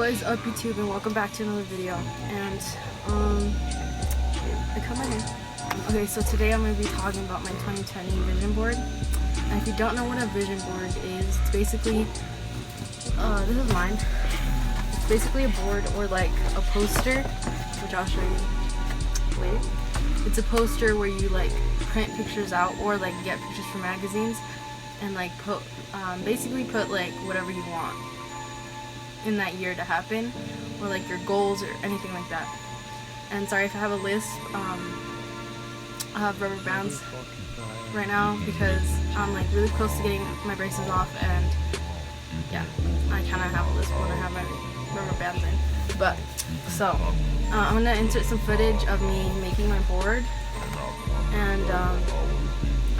What is up, YouTube, and welcome back to another video. And I cut my hair. Okay, so today I'm going to be talking about my 2020 vision board. And if you don't know what a vision board is, it's basically this is mine. It's basically a board or like a poster, which I'll show you later. It's a poster where you like print pictures out or like get pictures from magazines and like put basically put like whatever you want in that year to happen, or like your goals or anything like that. And sorry if I have a lisp. I have rubber bands right now because I'm like really close to getting my braces off, and yeah, I kind of have a lisp when I have my rubber bands in. But so I'm gonna insert some footage of me making my board, and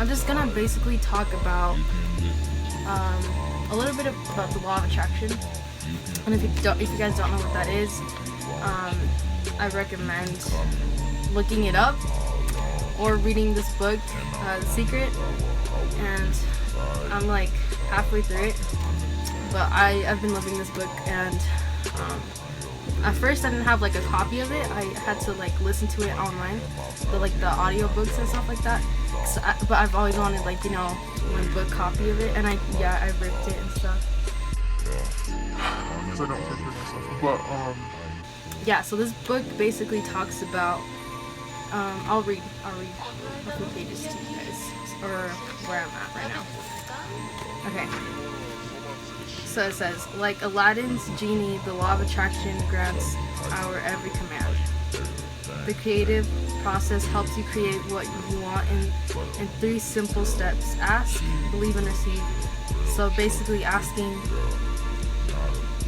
I'm just gonna basically talk about a little bit about the law of attraction. And if you guys don't know what that is, I recommend looking it up or reading this book, The Secret. And I'm like halfway through it, but I've been loving this book. And at first I didn't have like a copy of it. I had to like listen to it online, the audio books and stuff like that. So but I've always wanted like, you know, one book copy of it, and I ripped it and stuff. I don't picture myself, but yeah, so this book basically talks about I'll read a few pages to you guys, or where I'm at right now. Okay, so it says, like Aladdin's genie, the law of attraction grants our every command. The creative process helps you create what you want in 3 simple steps: ask, believe, and receive. So basically asking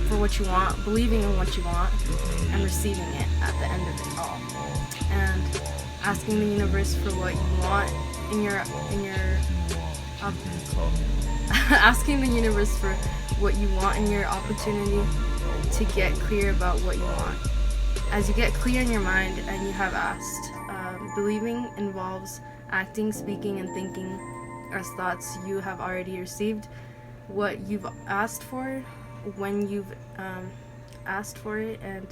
for what you want, believing in what you want, and receiving it at the end of it all. And asking the universe for what you want asking the universe for what you want in your opportunity to get clear about what you want. As you get clear in your mind and you have asked, believing involves acting, speaking, and thinking as thoughts you have already received what you've asked for, when you've asked for it, and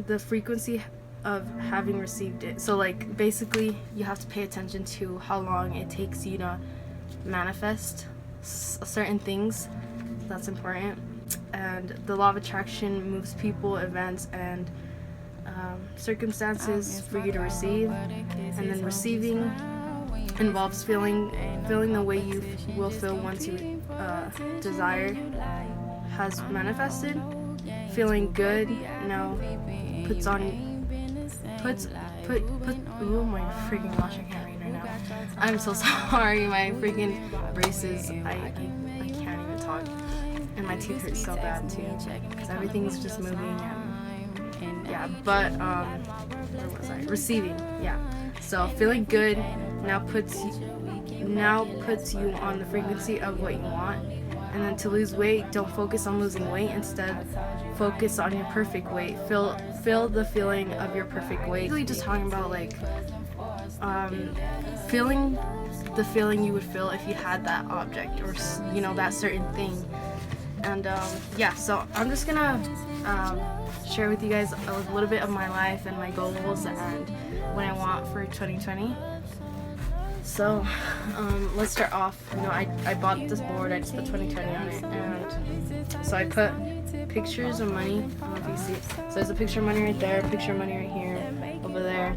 the frequency of having received it. So like basically you have to pay attention to how long it takes you to manifest certain things. That's important. And the law of attraction moves people, events, and circumstances for you to receive. And then receiving involves feeling the way you will feel once you desire has manifested. Feeling good now puts oh my freaking gosh, I can't read right now. I'm so sorry, my freaking braces, I can't even talk, and my teeth hurt so bad too because everything's just moving. And yeah, but where was I? Receiving, yeah. So feeling good now puts you on the frequency of what you want. And then to lose weight, don't focus on losing weight. Instead, focus on your perfect weight. Feel the feeling of your perfect weight. Really just talking about like feeling the feeling you would feel if you had that object, or you know, that certain thing. And yeah, so I'm just gonna share with you guys a little bit of my life and my goals and what I want for 2020. So let's start off. You know, I bought this board. I just put 2020 on it, and so I put pictures of money. I don't know if you see it. So there's a picture of money right there, a picture of money right here, over there,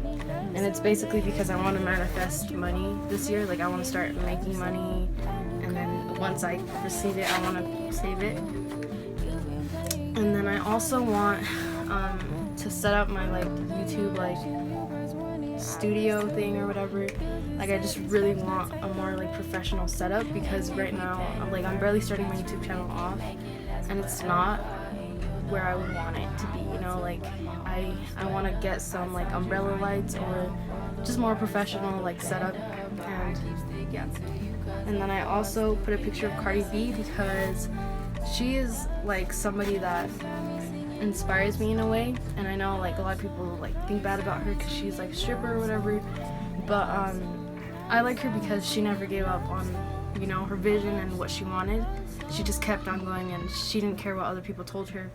and it's basically because I want to manifest money this year. Like I want to start making money, and then once I receive it, I want to save it. And then I also want to set up my like YouTube studio thing or whatever. Like I just really want a more like professional setup, because right now I'm barely starting my YouTube channel off, and it's not where I would want it to be, you know. Like I want to get some like umbrella lights or just more professional like setup. And yeah, and then I also put a picture of Cardi B because she is like somebody that inspires me in a way, and I know like a lot of people like think bad about her because she's like a stripper or whatever, but I like her because she never gave up on, you know, her vision and what she wanted. She just kept on going, and she didn't care what other people told her.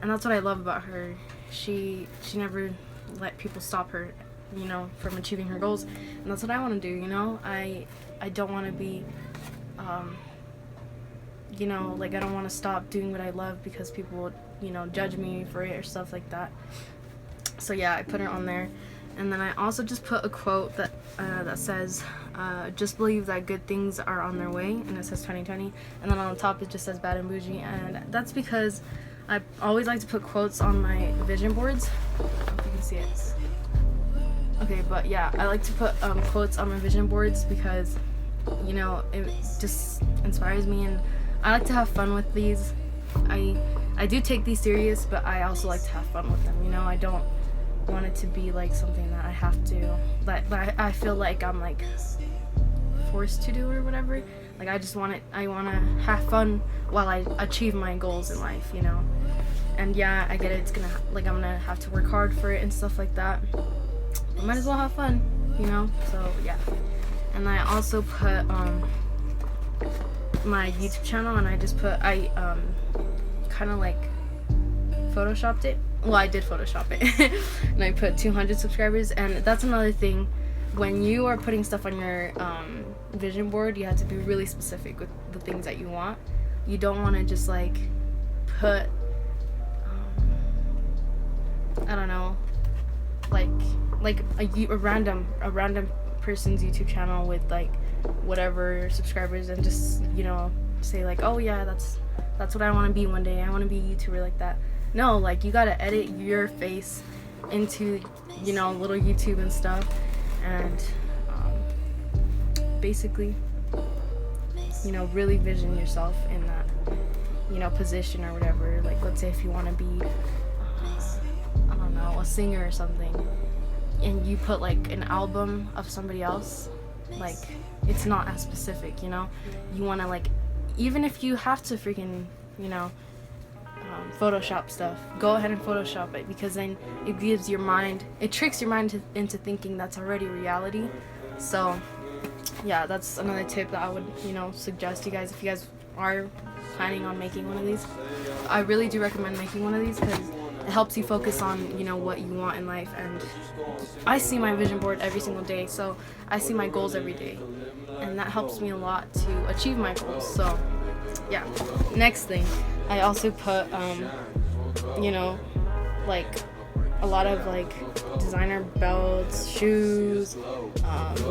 and that's what I love about her. She never let people stop her, you know, from achieving her goals, and that's what I want to do. You know, I don't want to be, you know, like I don't want to stop doing what I love because people would, you know, judge me for it or stuff like that. So yeah, I put her on there, and then I also just put a quote that says, "Just believe that good things are on their way," and it says 2020, and then on the top it just says "Bad and Bougie," and that's because I always like to put quotes on my vision boards. I don't know if you can see it. Okay, but yeah, I like to put quotes on my vision boards because, you know, it just inspires me, and I like to have fun with these. I do take these serious, but I also like to have fun with them. You know, I don't want it to be like something that I have to, that I feel like I'm like forced to do or whatever. Like I want to have fun while I achieve my goals in life, you know. And yeah, I get it, it's gonna, like, I'm gonna have to work hard for it and stuff like that. I might as well have fun, you know. So yeah. And I also put my YouTube channel, and I just put, I kind of like photoshopped it. Well, I did Photoshop it. And I put 200 subscribers, and that's another thing. When you are putting stuff on your vision board, you have to be really specific with the things that you want. You don't want to just like put I don't know, like a random person's YouTube channel with like whatever subscribers, and just, you know, say like, oh yeah, that's what I want to be one day. I want to be a YouTuber like that. No, like you gotta edit your face into, you know, little YouTube and stuff, and basically, you know, really vision yourself in that, you know, position or whatever. Like, let's say if you want to be I don't know, a singer or something, and you put like an album of somebody else, like it's not as specific, you know. You want to, like, even if you have to freaking, you know, Photoshop stuff, go ahead and Photoshop it, because then it gives your mind, it tricks your mind into thinking that's already reality. So yeah, that's another tip that I would, you know, suggest you guys if you guys are planning on making one of these. I really do recommend making one of these because it helps you focus on, you know, what you want in life. And I see my vision board every single day, so I see my goals every day, and that helps me a lot to achieve my goals. So yeah. Next thing, I also put you know, like a lot of like designer belts, shoes,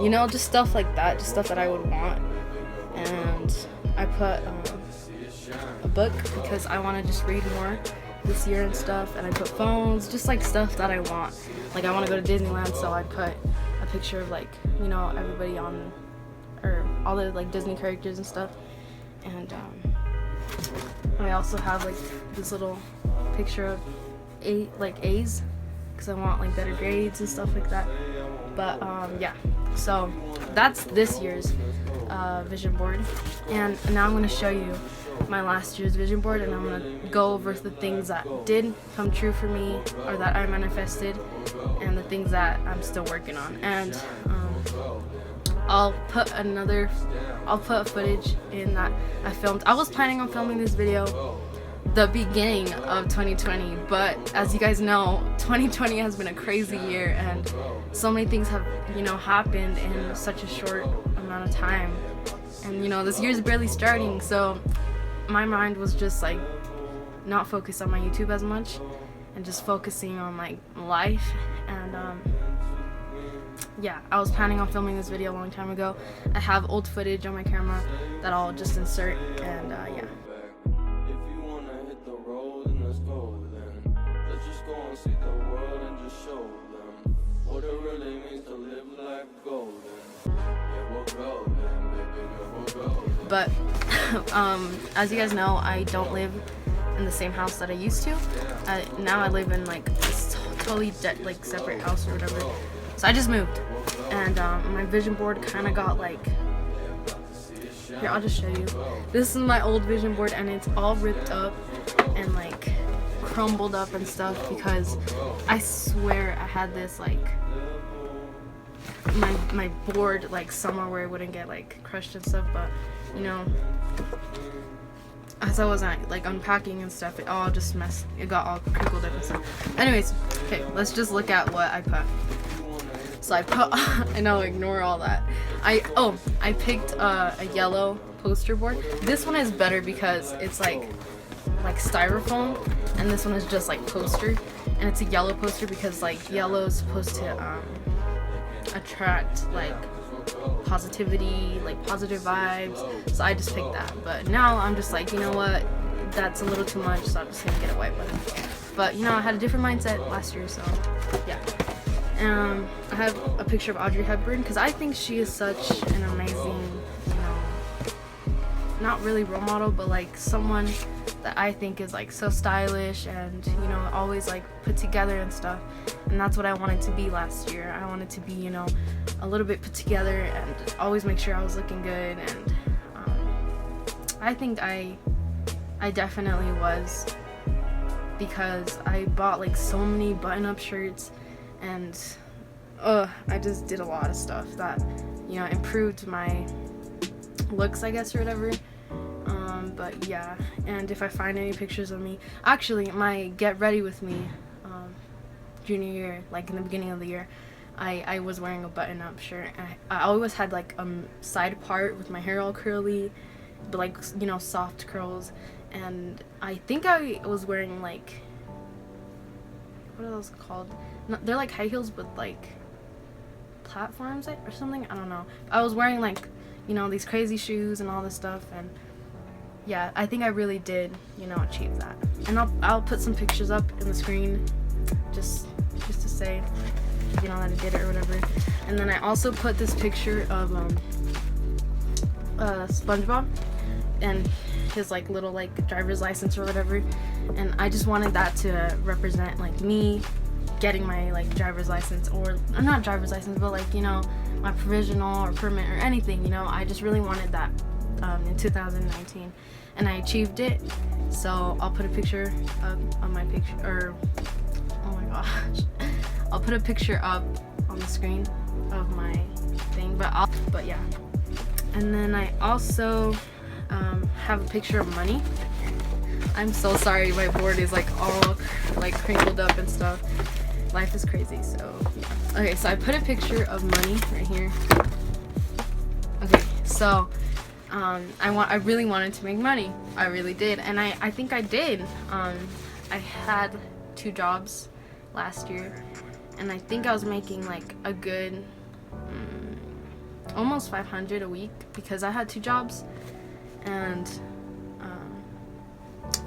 you know, just stuff like that, just stuff that I would want. And I put a book because I want to just read more this year and stuff. And I put phones, just like stuff that I want. Like I want to go to Disneyland, so I put a picture of, like, you know, everybody on, or all the like Disney characters and stuff. And I also have like this little picture of A's, because I want like better grades and stuff like that. But yeah, so that's this year's vision board, and now I'm going to show you my last year's vision board, and I'm going to go over the things that did come true for me, or that I manifested, and the things that I'm still working on. And I'll put footage in that I filmed. I was planning on filming this video the beginning of 2020, but as you guys know, 2020 has been a crazy year, and so many things have, you know, happened in such a short amount of time. And, you know, this year's barely starting, so my mind was just like not focused on my YouTube as much, and just focusing on like life. And yeah, I was planning on filming this video a long time ago. I have old footage on my camera that I'll just insert, and yeah. But as you guys know, I don't live in the same house that I used to. Now I live in like this totally like separate house or whatever. So I just moved, and my vision board kind of got like, here, I'll just show you. This is my old vision board, and it's all ripped up and like crumbled up and stuff, because I swear I had this like my board like somewhere where it wouldn't get like crushed and stuff. But, you know, as I wasn't like unpacking and stuff, it all just messed. It got all crinkled up and stuff. Anyways, okay, let's just look at what I put. So I put, I know, ignore all that. I picked a yellow poster board. This one is better because it's like styrofoam, and this one is just like poster, and it's a yellow poster because like yellow is supposed to attract like positivity, like positive vibes. So I just picked that. But now I'm just like, you know what, that's a little too much, so I'm just gonna get a white button. But you know, I had a different mindset last year, so yeah. I have a picture of Audrey Hepburn because I think she is such an amazing, you know, not really role model, but like someone that I think is like so stylish and, you know, always like put together and stuff. And that's what I wanted to be last year. I wanted to be, you know, a little bit put together and always make sure I was looking good. And I think I definitely was, because I bought like so many button-up shirts, and I just did a lot of stuff that, you know, improved my looks, I guess, or whatever. But yeah, and if I find any pictures of me, actually my Get Ready With Me junior year, like in the beginning of the year, I was wearing a button-up shirt. I always had like side part with my hair all curly, but like, you know, soft curls. And I think I was wearing like, what are those called? No, they're like high heels with like platforms or something. I don't know. I was wearing like, you know, these crazy shoes and all this stuff, and yeah, I think I really did, you know, achieve that. And I'll put some pictures up in the screen, just to say, you know, that I did it or whatever. And then I also put this picture of SpongeBob and his like little like driver's license or whatever, and I just wanted that to represent like me getting my like driver's license, or not driver's license, but like, you know, my provisional or permit or anything, you know. I just really wanted that in 2019, and I achieved it. So I'll put a picture of my picture, or oh my gosh, I'll put a picture up on the screen of my thing, but yeah. And then I also have a picture of money. I'm so sorry, my board is like all like crinkled up and stuff. Life is crazy, so yeah. Okay, so I put a picture of money right here. Okay, so I really wanted to make money. I really did, and I think I did. I had 2 jobs last year, and I think I was making like a good almost 500 a week because I had 2 jobs. And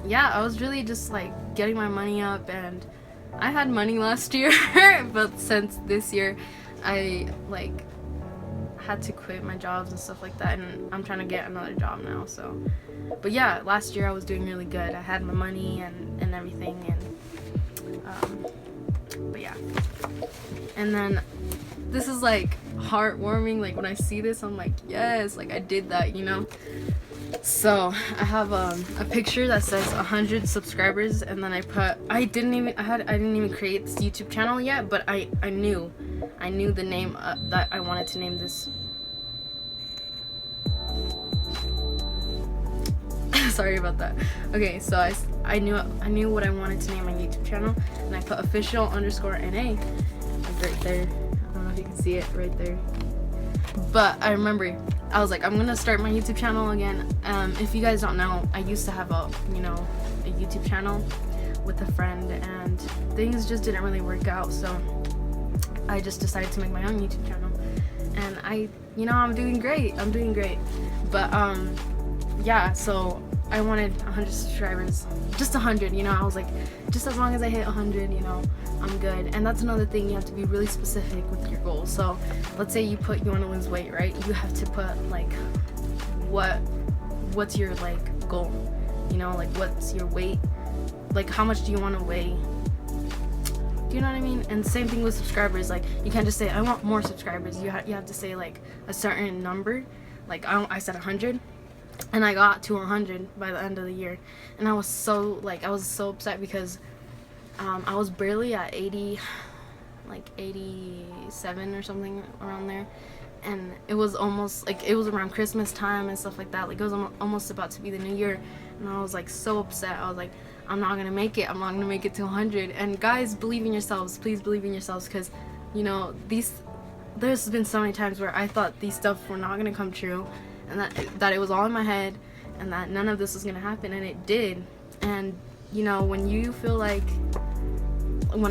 yeah, I was really just like getting my money up, and I had money last year but since this year I like had to quit my jobs and stuff like that, and I'm trying to get another job now. So, but yeah, last year I was doing really good. I had my money and everything, and but yeah. And then this is like heartwarming, like when I see this I'm like, yes, like I did that, you know. So I have a picture that says 100 subscribers, and then I didn't even create this YouTube channel yet, but I knew the name that I wanted to name this. Sorry about that. Okay, so I knew what I wanted to name my YouTube channel, and I put official_NA like right there. I don't know if you can see it right there. But I remember I was like, I'm gonna start my YouTube channel again. If you guys don't know, I used to have a YouTube channel with a friend, and things just didn't really work out, so I just decided to make my own YouTube channel. And I'm doing great. But yeah, so I wanted 100 subscribers, just 100, you know. I was like, just as long as I hit 100, you know, I'm good. And that's another thing, you have to be really specific with your goals. So let's say you want to lose weight, right? You have to put like what's your like goal, you know, like what's your weight, like how much do you want to weigh, do you know what I mean? And same thing with subscribers. Like you can't just say I want more subscribers. You have to say like a certain number. Like I said 100, and I got to 100 by the end of the year, and I was so upset because I was barely at 80, like 87 or something around there, and it was almost like it was around Christmas time and stuff like that. Like it was almost about to be the new year, and I was like so upset. I was like, I'm not gonna make it. I'm not gonna make it to 100. And guys, believe in yourselves. Please believe in yourselves, because you know, there's been so many times where I thought these stuff were not gonna come true, and that it was all in my head, and that none of this was gonna happen, and it did. And you know, when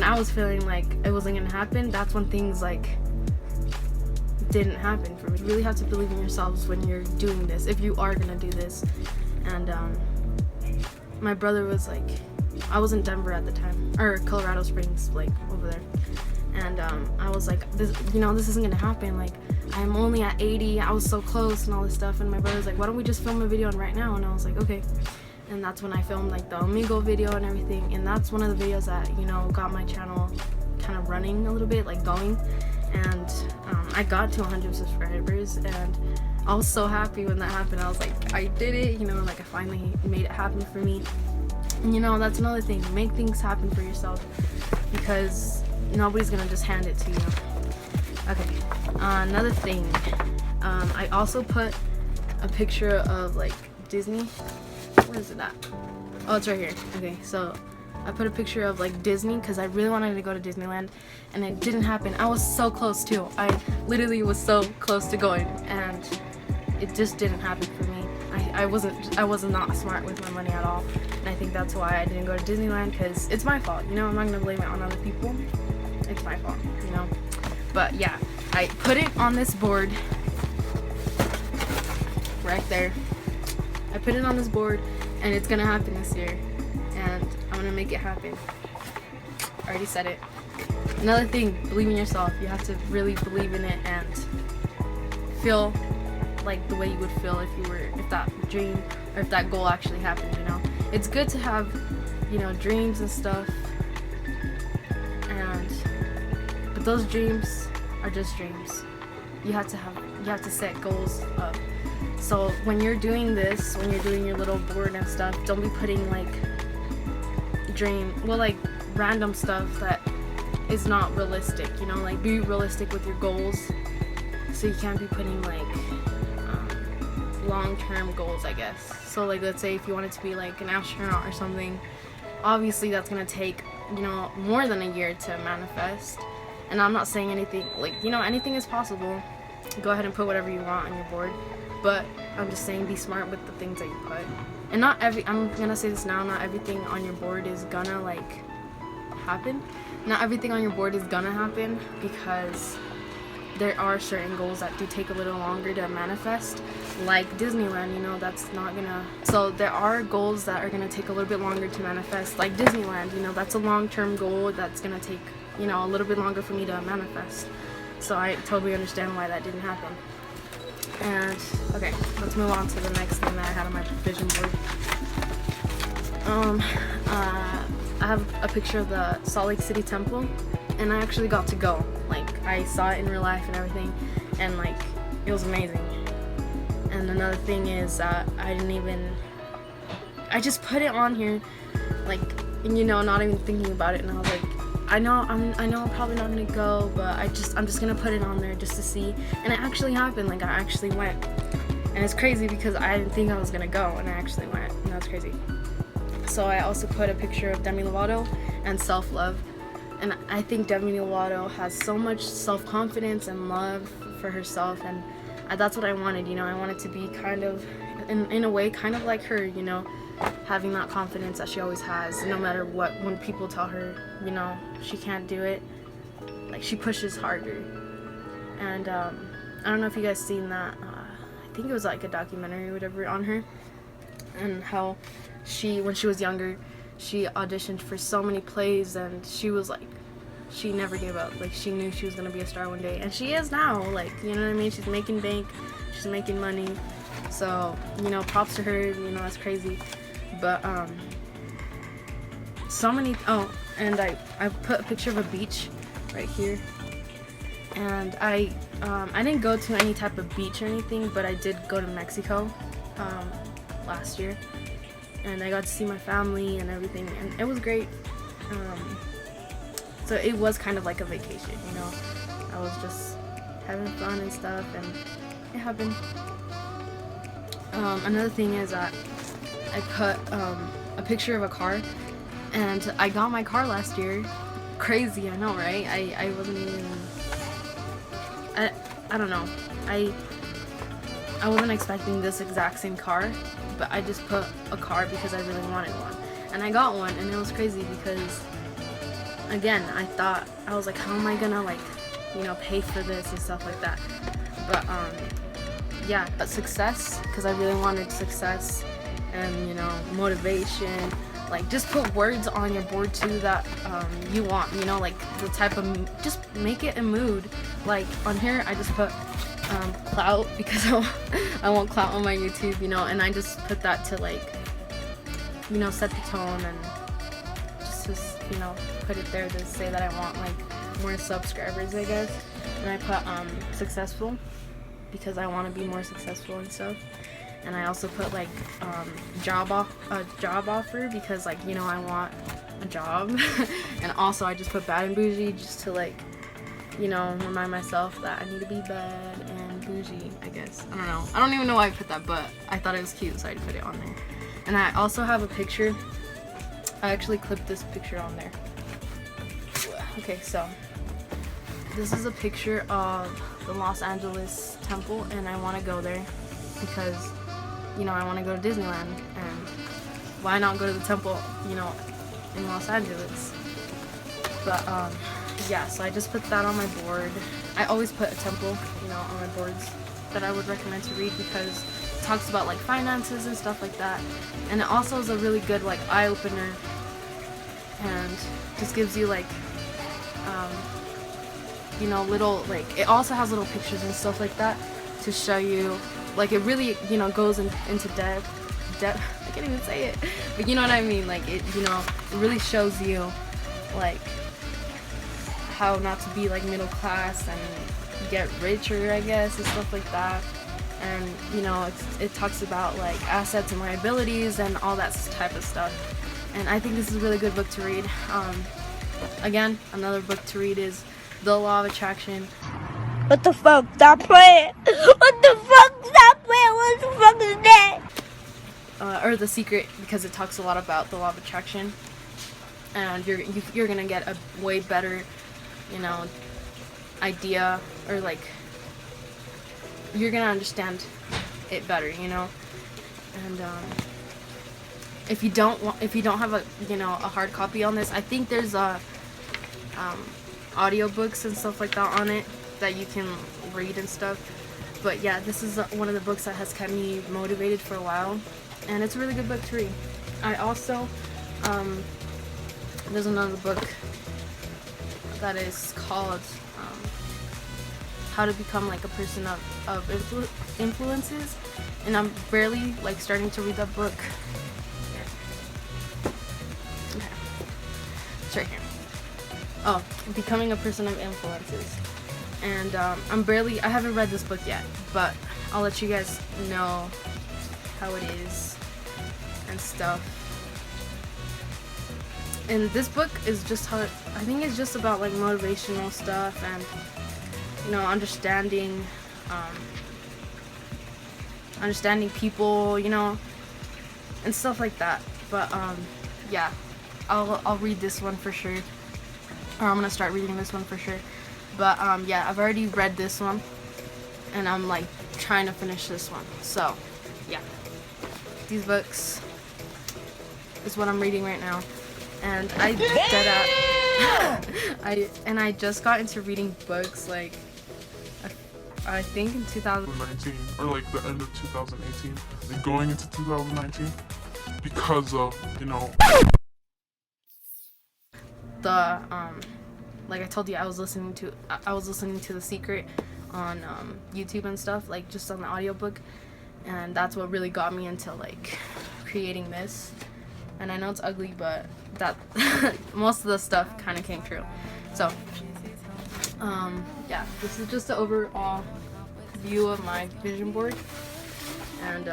I was feeling like it wasn't gonna happen, that's when things like didn't happen for me. You really have to believe in yourselves when you're doing this, if you are gonna do this. And my brother was like, I was in Denver at the time, or Colorado Springs, like over there, and I was like, this isn't gonna happen, like I'm only at 80, I was so close and all this stuff. And my brother was like, why don't we just film a video right now? And I was like, okay. And that's when I filmed like the Omegle video and everything, and that's one of the videos that, you know, got my channel kind of running a little bit, like going. And I got to 100 subscribers, and I was so happy when that happened. I was like, I did it, you know, like I finally made it happen for me. And you know, that's another thing, make things happen for yourself, because nobody's gonna just hand it to you. Okay, another thing, I also put a picture of like Disney. Where is it at? Oh, it's right here. Okay, so I put a picture of like Disney because I really wanted to go to Disneyland, and it didn't happen. I was so close too. I literally was so close to going, and it just didn't happen for me. I was not smart with my money at all, and I think that's why I didn't go to Disneyland, because it's my fault, you know. I'm not gonna blame it on other people. It's my fault, you know. But yeah, I put it on this board right there. I put it on this board, and it's gonna happen this year, and I'm gonna make it happen. I already said it. Another thing, believe in yourself. You have to really believe in it and feel like the way you would feel if that dream or if that goal actually happened, you know. It's good to have, you know, dreams and stuff, but those dreams are just dreams. You have to set goals up. So when you're doing this, when you're doing your little board and stuff, don't be putting like random stuff that is not realistic, you know. Like, be realistic with your goals. So you can't be putting like long-term goals, I guess. So like, let's say if you wanted to be like an astronaut or something, obviously that's gonna take, you know, more than a year to manifest. And I'm not saying anything, like, you know, anything is possible. Go ahead and put whatever you want on your board, but I'm just saying, be smart with the things that you put. And I'm gonna say this now, not everything on your board is gonna like happen. Not everything on your board is gonna happen, because there are certain goals that do take a little longer to manifest, like Disneyland, you know. That's not gonna, so there are goals that are gonna take a little bit longer to manifest, like Disneyland, you know. That's a long-term goal that's gonna take, you know, a little bit longer for me to manifest. So I totally understand why that didn't happen. And okay, let's move on to the next thing that I had on my vision board. I have a picture of the Salt Lake City Temple, and I actually got to go. Like, I saw it in real life and everything, and like, it was amazing. And another thing is that I just put it on here, like, you know, not even thinking about it, and I was like, I know I'm probably not gonna go, but I'm just gonna put it on there just to see. And it actually happened. Like, I actually went, and it's crazy because I didn't think I was gonna go, and I actually went, and that's crazy. So I also put a picture of Demi Lovato and self-love, and I think Demi Lovato has so much self-confidence and love for herself, and that's what I wanted, you know. I wanted to be kind of, in a way, kind of like her, you know, having that confidence that she always has, no matter what. When people tell her, you know, she can't do it, like, she pushes harder. And I don't know if you guys seen that, I think it was like a documentary or whatever on her, and how when she was younger, she auditioned for so many plays, and she was like, she never gave up. Like, she knew she was gonna be a star one day, and she is now. Like, you know what I mean? She's making bank, she's making money. So, you know, props to her. You know, that's crazy. But so many. Oh, and I put a picture of a beach right here, and I didn't go to any type of beach or anything, but I did go to Mexico last year, and I got to see my family and everything, and it was great. So it was kind of like a vacation, you know. I was just having fun and stuff, and it happened. Another thing is that I put a picture of a car, and I got my car last year. Crazy, I know, right? I wasn't even, I don't know. I wasn't expecting this exact same car, but I just put a car because I really wanted one. And I got one, and it was crazy because, again, I was like, how am I gonna, like, you know, pay for this and stuff like that. But yeah, but success, because I really wanted success and, you know, motivation. Like, just put words on your board too that you want, you know, like the type of, just make it a mood. Like on here I just put clout because I want clout on my YouTube, you know, and I just put that to, like, you know, set the tone and just you know, put it there to say that I want, like, more subscribers, I guess. And I put successful because I want to be more successful and stuff. And I also put, like, job offer because, like, you know, I want a job. And also I just put bad and bougie just to, like, you know, remind myself that I need to be bad and bougie, I guess. I don't know. I don't even know why I put that, but I thought it was cute, so I put it on there. And I also have a picture. I actually clipped this picture on there. Okay, so this is a picture of the Los Angeles temple, and I want to go there because, you know, I want to go to Disneyland, and why not go to the temple, you know, in Los Angeles? But yeah, so I just put that on my board. I always put a temple, you know, on my boards that I would recommend to read because it talks about, like, finances and stuff like that. And it also is a really good, like, eye-opener, and just gives you, like, you know, little, like, it also has little pictures and stuff like that to show you, like, it really, you know, goes into depth, I can't even say it, but you know what I mean, like, it, you know, it really shows you, like, how not to be, like, middle class and get richer, I guess, and stuff like that. And, you know, it talks about, like, assets and liabilities and all that type of stuff. And I think this is a really good book to read. Again, another book to read is The Law of Attraction. What the fuck? Stop playing! What the fuck? Stop playing! What the fuck is that? Or The Secret, because it talks a lot about the law of attraction, and you're gonna get a way better, you know, idea, or, like, you're gonna understand it better, you know. And if you don't have a, you know, a hard copy on this, I think there's audiobooks and stuff like that on it that you can read and stuff. But yeah, this is one of the books that has kept me motivated for a while, and it's a really good book to read. I also there's another book that is called How to Become, like, a Person of Influences, and I'm barely, like, starting to read that book. Okay. It's right here. Oh, Becoming a Person of Influences. And I haven't read this book yet, but I'll let you guys know how it is and stuff. And this book is just I think it's just about, like, motivational stuff and, you know, understanding people, you know, and stuff like that. But yeah, I'll read this one for sure, or I'm gonna start reading this one for sure. But yeah, I've already read this one, and I'm, like, trying to finish this one. So yeah, these books is what I'm reading right now. And I just got into reading books, like, I think in 2019, or, like, the end of 2018, like, going into 2019, because of, you know, the like I told you, I was listening to The Secret on YouTube and stuff, like, just on the audiobook, and that's what really got me into, like, creating this. And I know it's ugly, but that most of the stuff kind of came true. So yeah, this is just the overall view of my vision board, and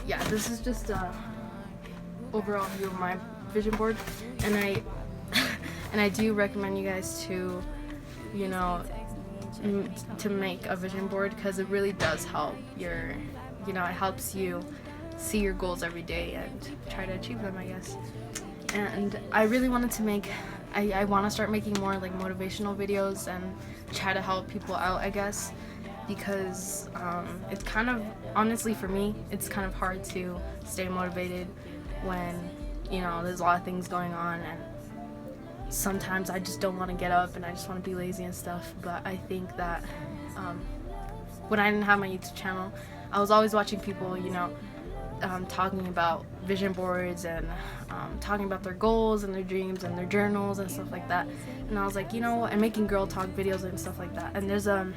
yeah, this is just a overall view of my vision board, and I do recommend you guys to, you know, to make a vision board, because it really does help it helps you see your goals every day and try to achieve them, I guess. And I really wanted to I want to start making more like motivational videos and try to help people out, I guess, because it's kind of, honestly for me, it's kind of hard to stay motivated when, there's a lot of things going on, and sometimes I just don't want to get up and I just want to be lazy and stuff. But I think that when I didn't have my YouTube channel, I was always watching people, talking about vision boards and talking about their goals and their dreams and their journals and stuff like that. And I was like, and making girl talk videos and stuff like that. And there's a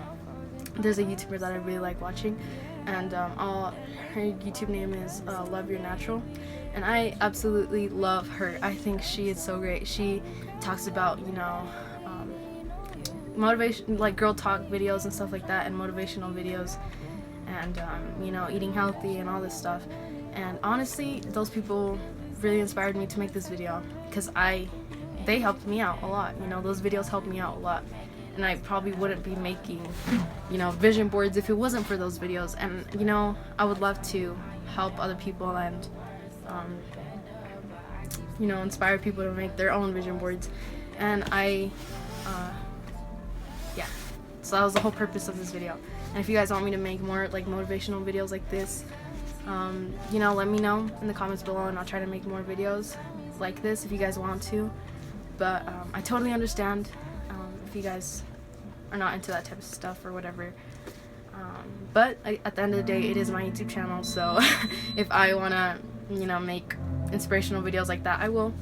YouTuber that I really like watching, and her YouTube name is Love Your Natural, and I absolutely love her. I think she is so great. She talks about motivation, like girl talk videos and stuff like that, and motivational videos, and eating healthy and all this stuff. And honestly, those people really inspired me to make this video, because they helped me out a lot. Those videos helped me out a lot, and I probably wouldn't be making vision boards if it wasn't for those videos. And I would love to help other people and inspire people to make their own vision boards. And so that was the whole purpose of this video. And if you guys want me to make more like motivational videos like this, let me know in the comments below, and I'll try to make more videos like this if you guys want to. But I totally understand if you guys are not into that type of stuff or whatever. But at the end of the day, it is my YouTube channel, so if I want to, make inspirational videos like that, I will.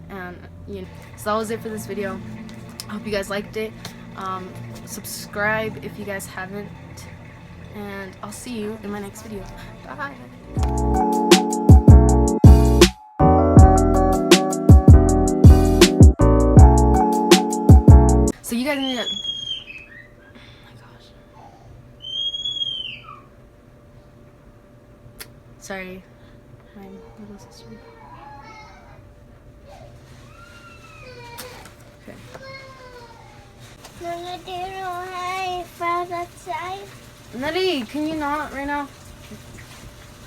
And so that was it for this video. I hope you guys liked it. Subscribe if you guys haven't, and I'll see you in my next video. Bye. So you guys need to... Oh my gosh. Sorry, my little sister. Okay. No, no, no, hi, Father, Nutty, can you not right now?